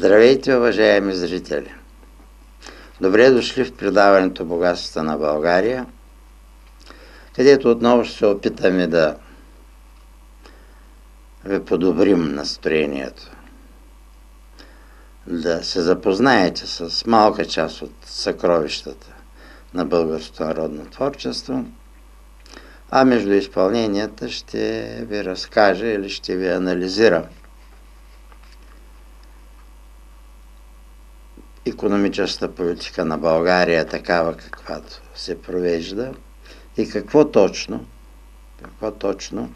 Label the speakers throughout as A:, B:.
A: Здравейте, уважаеми зрители! Добре дошли в предаването "Богатствата на България", където отново ще се опитаме да ви подобрим настроението, да се запознаете с малка част от съкровищата на българското народно творчество, а между изпълненията ще ви разкажа или ще ви анализирам икономическата политика на България, такава каквато се провежда, и какво точно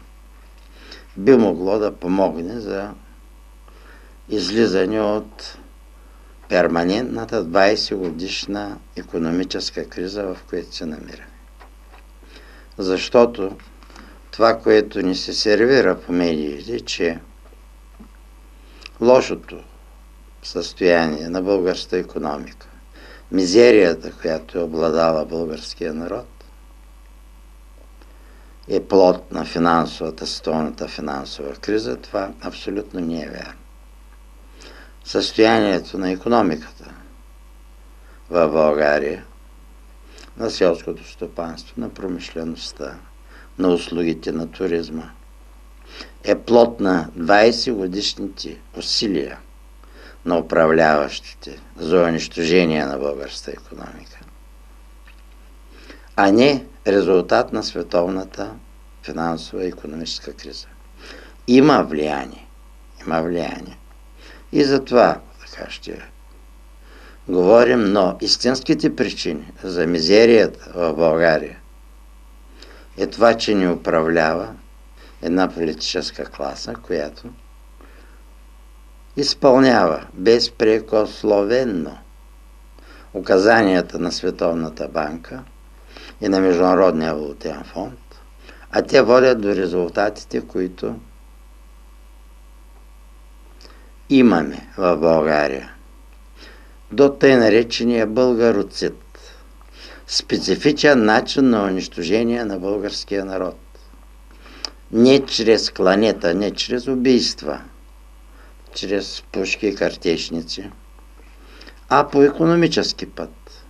A: би могло да помогне за излизане от перманентната 20-годишна икономическа криза, в която се намираме. Защото това, което ни се сервира по медиите, че лошото състояние на българската икономика, мизерията, която е обладала българския народ, е плод на световната финансова криза, това абсолютно не е вярно. Състоянието на икономиката в България, на селското стопанство, на промишлеността, на услугите, на туризма, е плод на 20-годишните усилия на управляващите за унищожение на българската икономика, а не резултат на световната финансова и икономическа криза. Има влияние. И за това така ще говорим, но истинските причини за мизерията в България е това, че ни управлява една политическа класа, която изпълнява безпрекословенно указанията на Световната банка и на Международния валутен фонд, а те водят до резултатите, които имаме в България. До тъй наречения българоцид. Специфичен начин на унищожение на българския народ. Не чрез кланета, не чрез убийства, чрез пушки и картечници, а по икономически път.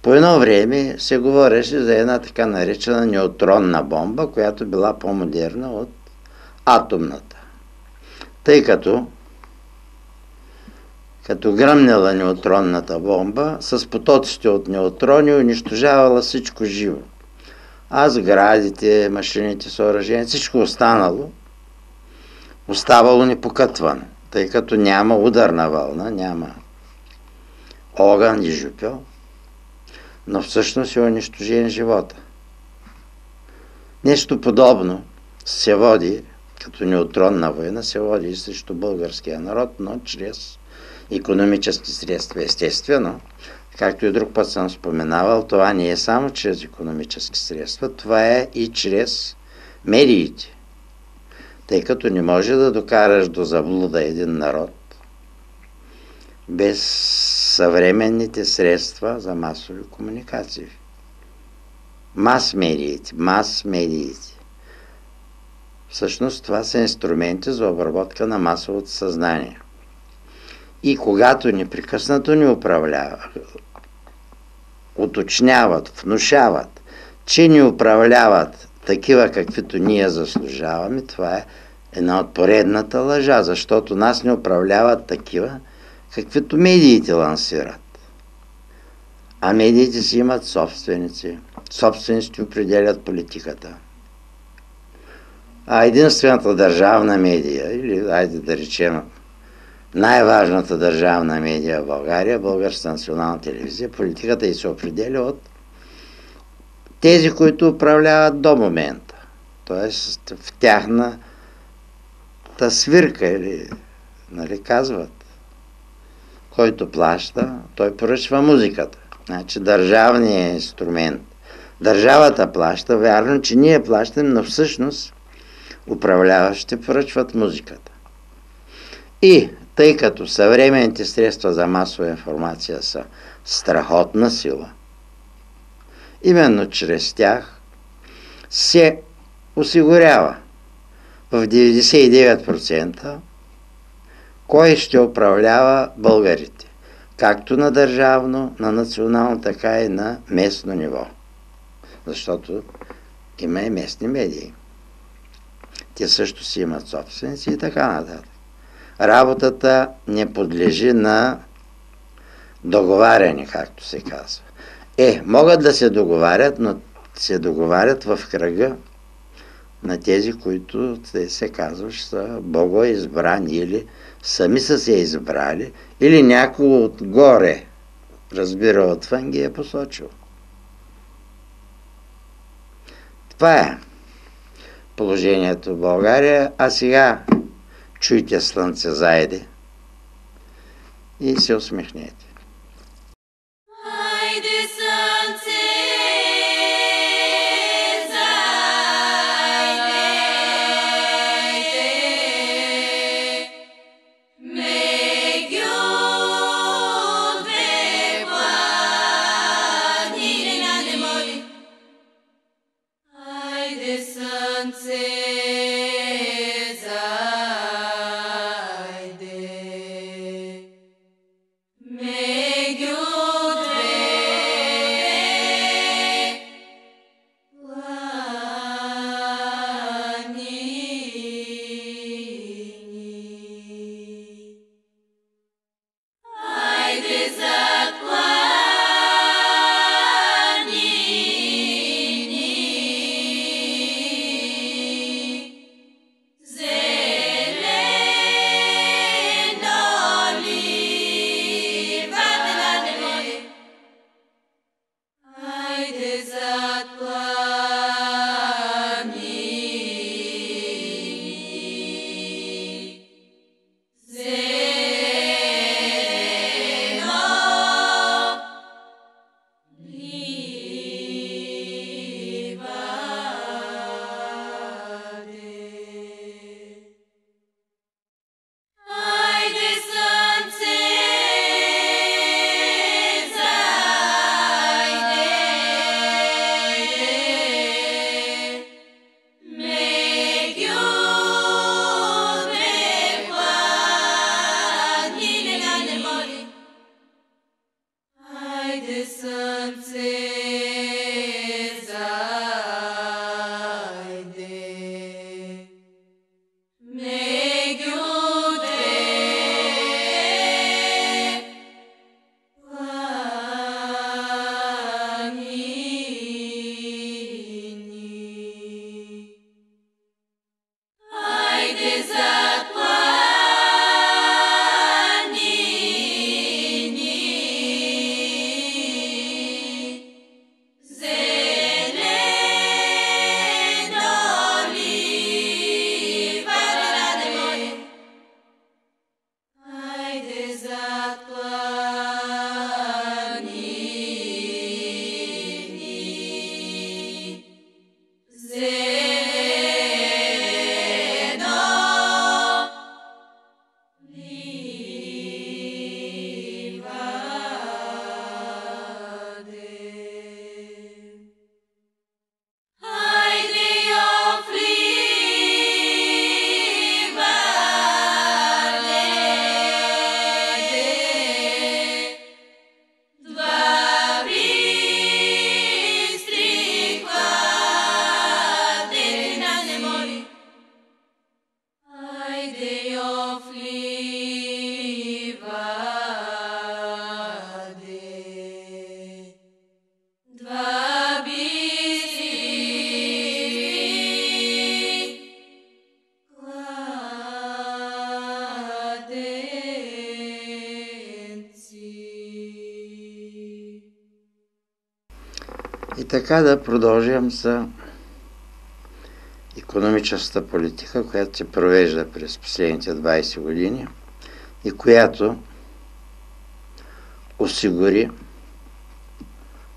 A: По едно време се говореше за една така наречена неутронна бомба, която била по-модерна от атомната. Тъй като гръмнела неутронната бомба, с потоците от неутрони унищожавала всичко живо. А сградите, машините, съоръжения, всичко останало оставало непокътвано, тъй като няма ударна вълна, няма огън и жупел, но всъщност е унищожен живота. Нещо подобно се води, като неутронна война, се води и срещу българския народ, но чрез икономически средства. Естествено, както и друг път съм споменавал, това не е само чрез икономически средства, това е и чрез медиите. Тъй като не може да докараш до заблуда един народ без съвременните средства за масови комуникации. Мас-медиите. Всъщност това са инструменти за обработка на масовото съзнание. И когато непрекъснато ни управляват, уточняват, внушават, че ни управляват такива, каквито ние заслужаваме, това е една от поредната лъжа, защото нас не управляват такива, каквито медиите лансират. А медиите си имат собственици. Собствениците определят политиката. А единствената държавна медия, или айде да речем най-важната държавна медия в България, Българската национална телевизия, политиката й се определя от тези, които управляват до момента. Тоест в тяхната свирка, или казват, който плаща, той поръчва музиката. Значи държавният инструмент. Държавата плаща, вярно, че ние плащаме, но всъщност управляващите поръчват музиката. И тъй като съвременните средства за масова информация са страхотна сила, именно чрез тях се осигурява в 99% кой ще управлява българите, както на държавно, на национално, така и на местно ниво. Защото има и местни медии. Те също си имат собственици и така нататък. Работата не подлежи на договаряне, както се казва. Могат да се договарят, но се договарят в кръга на тези, които се казва, че са богоизбрани или сами са се избрали, или някой отгоре, разбира отвън, ги е посочил. Това е положението в България, а сега чуйте слънце зайде и се усмихнете.
B: Хайде, слънце, зайде, меѓу две планини на немови. Хайде, слънце,
A: И така да продължим за икономическата политика, която се провежда през последните 20 години и която осигури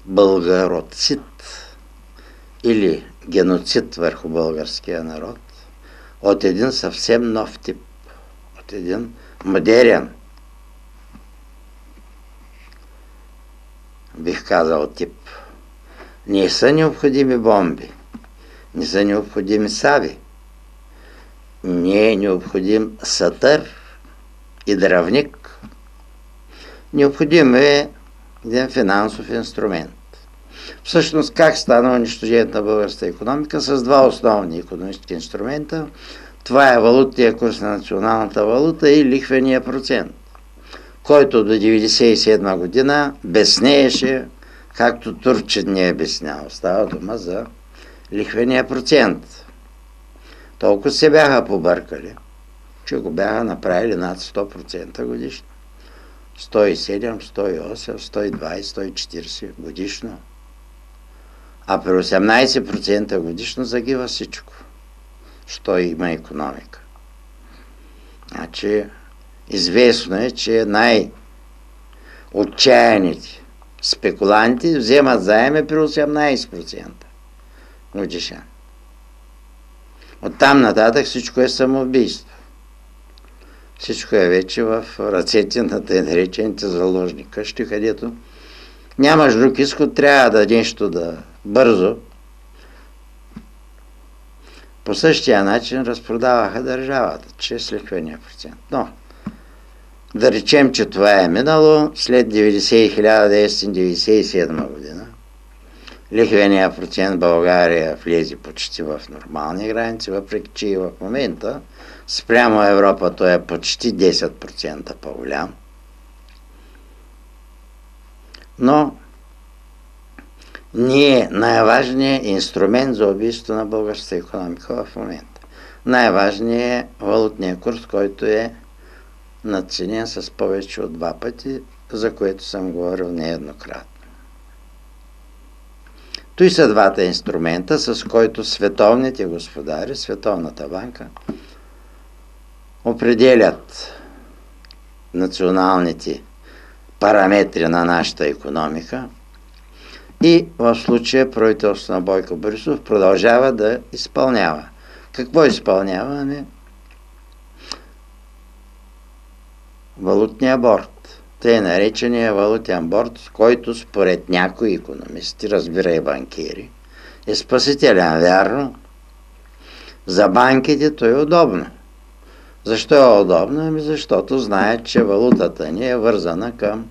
A: българоцид или геноцид върху българския народ от един съвсем нов тип, от един модерен, бих казал, тип. Не са необходими бомби, не са необходими саби, не е необходим сатър, и дравник, необходим е един финансов инструмент. Всъщност, как стана унищожението на българската икономика? С два основни икономически инструмента. Това е валутния курс на националната валута и лихвения процент, който до 1997 година безснееше, както Турчин ни е обяснял. Става дума за лихвения процент. Толкова се бяха побъркали, че го бяха направили над 100% годишно. 107, 108, 120, 140 годишно. А при 18% годишно загива всичко, що има икономика. Значи, известно е, че най-отчаяните спекуланти вземат заеми при 18% годишен. Оттам нататък всичко е самоубийство. Всичко е вече в ръцете на тъй наречените заложни къщи, където нямаш друг изход, трябва да нещо да бързо. По същия начин разпродаваха държавата, чрез лихвения процент. Но, да речем, че това е минало, след 1997 година, лихвения процент в България влезе почти в нормални граници, въпреки че и в момента спрямо Европа той е почти 10% по-голям. Но не е най-важният инструмент за убийство на българската икономика в момента. Най-важният е валутния курс, който е надценен с повече от 2 пъти, за което съм говорил нееднократно. Той са двата инструмента, с които световните господари, Световната банка, определят националните параметри на нашата икономика и в случая правителството на Бойко Борисов продължава да изпълнява. Какво изпълнява? Валутния борд. Тъй наречения валутен борд, който според някои икономисти, разбира и банкери, е спасителен. Вярно, за банките то е удобно. Защо е удобно? Защото знаят, че валутата ни е вързана към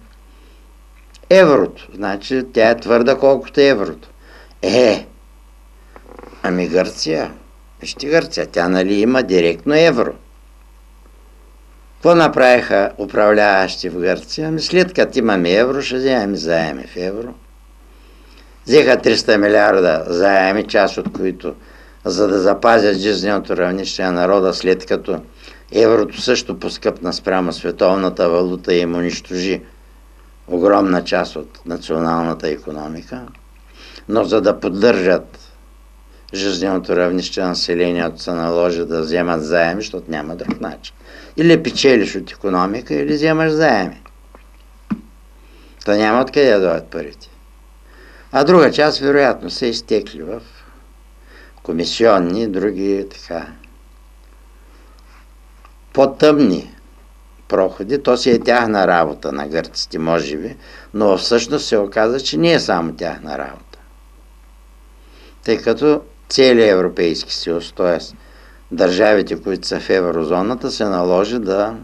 A: еврото. Значи тя е твърда колкото е еврото. Ами Гърция, вижте Гърция, тя нали има директно евро. Какво направиха управляващи в Гърция? Ами след като имаме евро, ще вземем заеми в евро. Взеха 300 милиарда заеми, част от които, за да запазят жизненото равнище на народа, след като еврото също поскъпна спрямо световната валута и им унищожи огромна част от националната икономика, но за да поддържат жизненото равнище на населението се наложи да вземат заеми, защото няма друг начин. Или печелиш от икономика, или вземаш заеми. Та няма откъде да дойдат парите. А друга част, вероятно, са изтекли в комисионни, други така по-тъмни проходи. То си е тяхна работа на гърците, може би, но всъщност се оказа, че не е само тяхна работа. Тъй като целият Европейски съюз, т.е. държавите, които са в еврозоната, се наложи да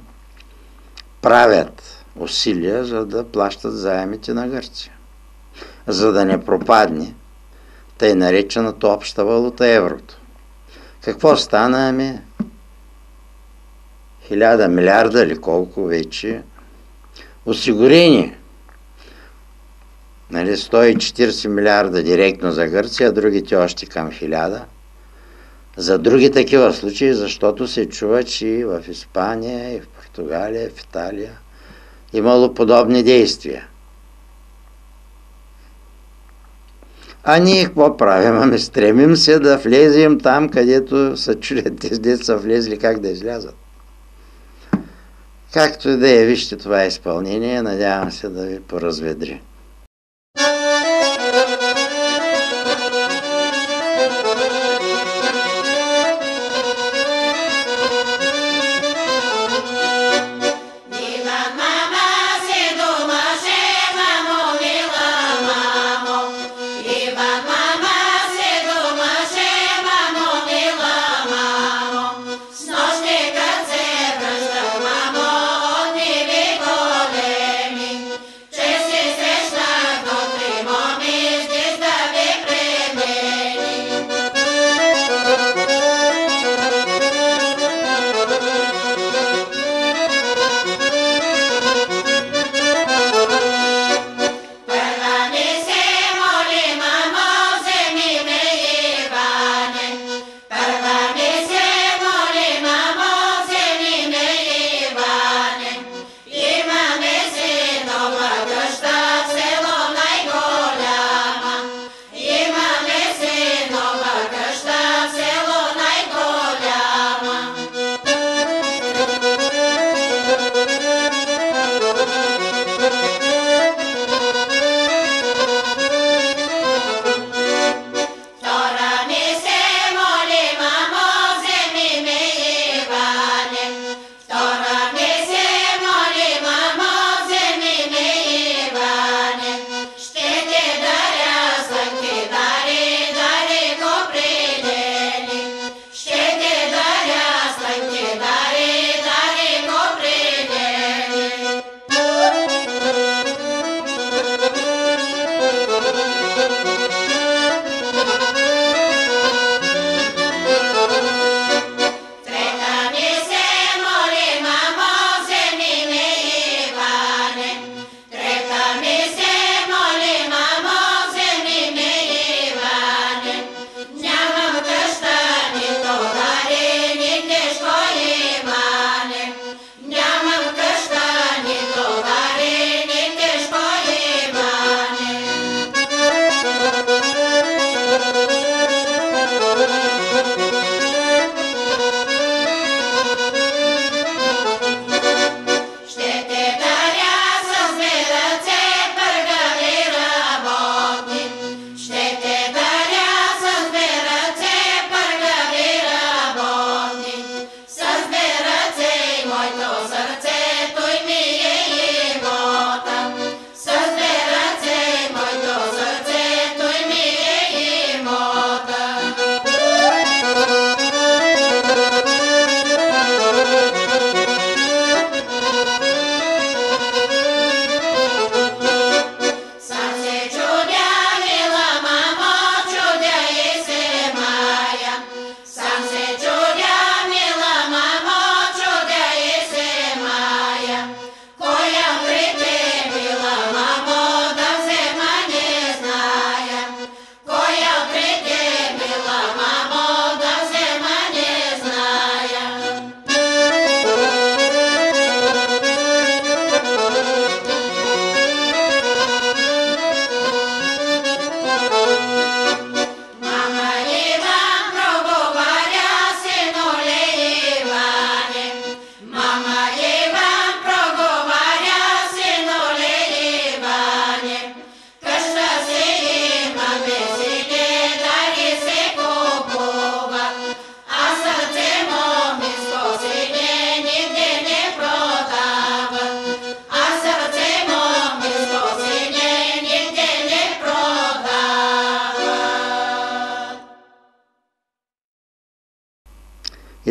A: правят усилия, за да плащат заемите на Гърция. За да не пропадне тъй наречената обща валута еврото. Какво стана? 1000 милиарда или колко вече осигурени. 140 милиарда директно за Гърция, а другите още към 1000. За други такива случаи, защото се чува, че и в Испания, и в Португалия, и в Италия имало подобни действия. А ние какво правим? Стремим се да влезем там, където са чудят тези деца са влезли, как да излязат. Както и да е, вижте това изпълнение, надявам се да ви поразведри.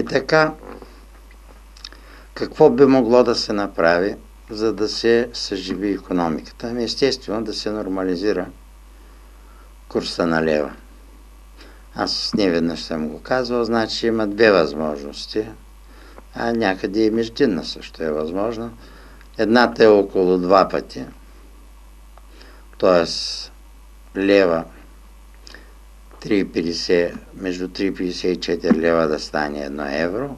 A: И така, какво би могло да се направи, за да се съживи икономиката? Ами естествено да се нормализира курса на лева. Аз неведнъж съм го казвал, значи има две възможности, а някъде и междинна също е възможно. Едната е около 2 пъти, т.е. лева 3,50, между 3,50 и 4 лева да стане 1 евро,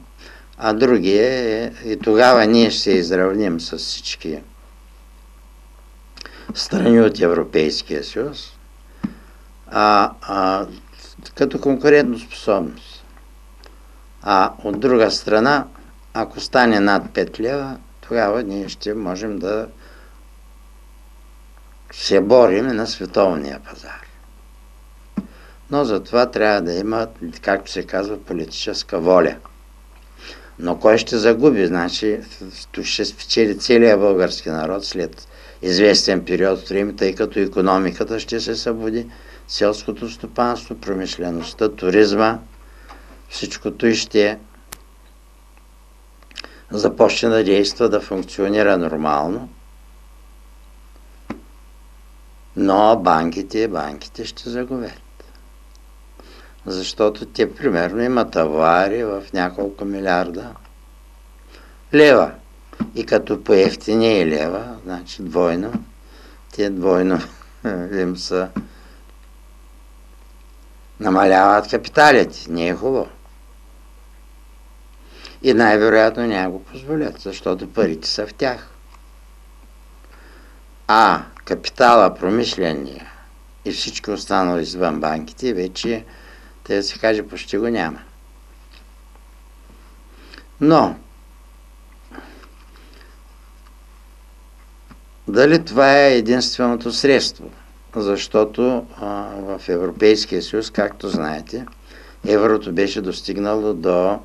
A: а другия е, и тогава ние ще се изравним с всички страни от Европейския съюз, като конкурентно способност. А от друга страна, ако стане над 5 лева, тогава ние ще можем да се борим на световния пазар. Но за това трябва да има, както се казва, политическа воля. Но кой ще загуби? Значи, ще спечели целият български народ след известен период от време, тъй като икономиката ще се събуди, селското стопанство, промишлеността, туризма, всичкото и ще започне да действа, да функционира нормално. Но банките ще загубят. Защото те, примерно, имат авуари в няколко милиарда лева. И като поевтине лева, значи двойно, те двойно им са намаляват капиталите. Не е хубаво. И най-вероятно няма го позволят, защото парите са в тях. А капитала, промишления и всичко останало извън банките, вече, да се каже, почти го няма. Но, дали това е единственото средство? Защото в Европейския съюз, както знаете, еврото беше достигнало до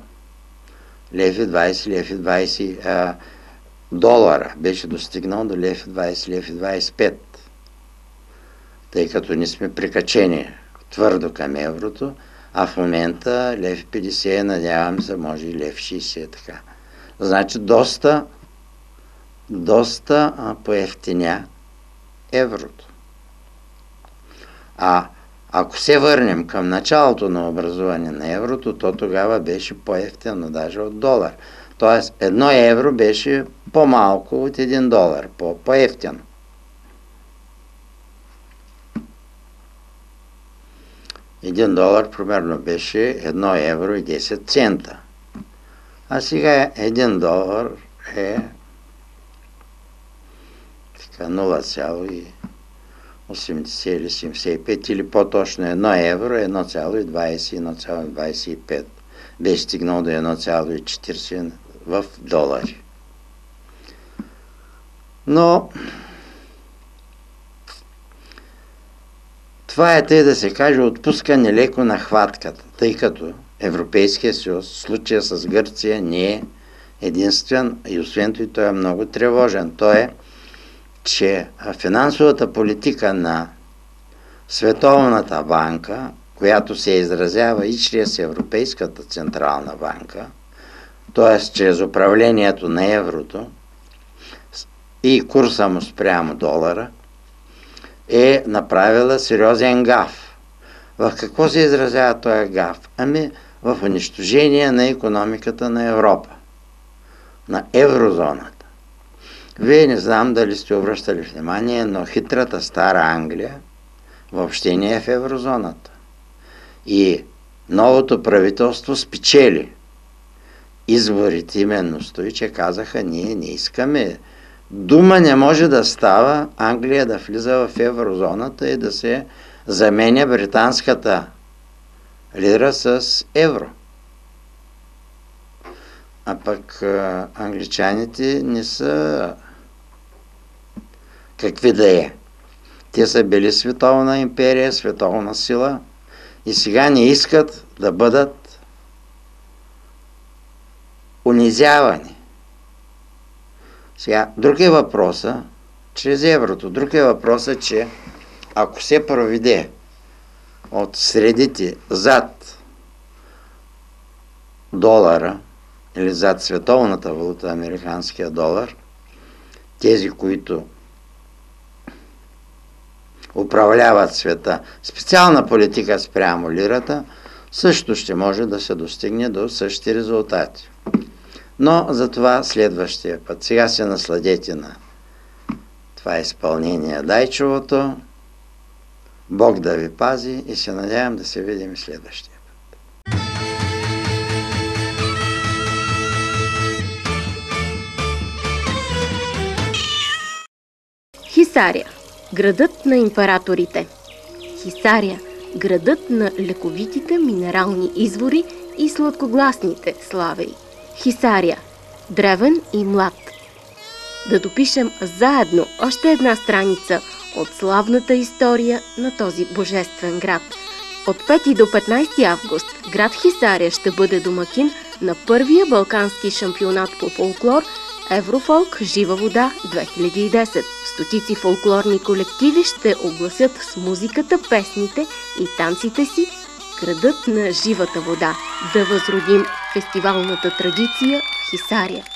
A: лев 20, лев 20, долара беше достигнал до лев 20, лев 25. Тъй като не сме прикачени твърдо към еврото, а в момента лев 50, надявам се, може и лев 60, така. Значи доста поевтиня еврото. А ако се върнем към началото на образуване на еврото, то тогава беше по-евтино даже от долар. Тоест, 1 евро беше по-малко от 1 долар, по-евтино. $1 примерно беше 1 евро и 10 цента. А сега $1 е така 0,80 или 75, или по-точно 1 евро е 1,20, 1,25. Беше стигнал до 1,40 в долари. Но това е, тъй да се каже, отпускане леко на хватката, тъй като Европейския съюз, в случая с Гърция, не е единствен и освен това той е много тревожен. То е, че финансовата политика на Световната банка, която се изразява и чрез Европейската централна банка, т.е. чрез управлението на еврото и курса му спрямо долара, е направила сериозен гаф. В какво се изразява този гаф? Ами в унищожение на икономиката на Европа, на еврозоната. Вие не знам дали сте обръщали внимание, но хитрата стара Англия въобще не е в еврозоната. И новото правителство спечели изборите, именно стои, че казаха, ние не искаме. Дума не може да става Англия да влиза в еврозоната и да се заменя британската лира с евро. А пък англичаните не са какви да е. Те са били световна империя, световна сила и сега не искат да бъдат унизявани. Сега, друг е въпроса чрез еврото. Друг е въпроса, че ако се проведе от средите зад долара или зад световната валута, американския долар, тези, които управляват света, специална политика спрямо лирата, също ще може да се достигне до същите резултати. Но за това следващия път. Сега се насладете на това изпълнение Дайчовото. Бог да ви пази и се надявам да се видим следващия път.
C: Хисаря – градът на императорите. Хисаря – градът на лековитите минерални извори и сладкогласните славери. Хисаря – древен и млад. Да допишем заедно още една страница от славната история на този божествен град. От 5 до 15 август град Хисаря ще бъде домакин на първия балкански шампионат по фолклор Еврофолк Жива вода 2010. Стотици фолклорни колективи ще огласят с музиката, песните и танците си градът на живата вода. Да възродим фестивалната традиция в Хисаря.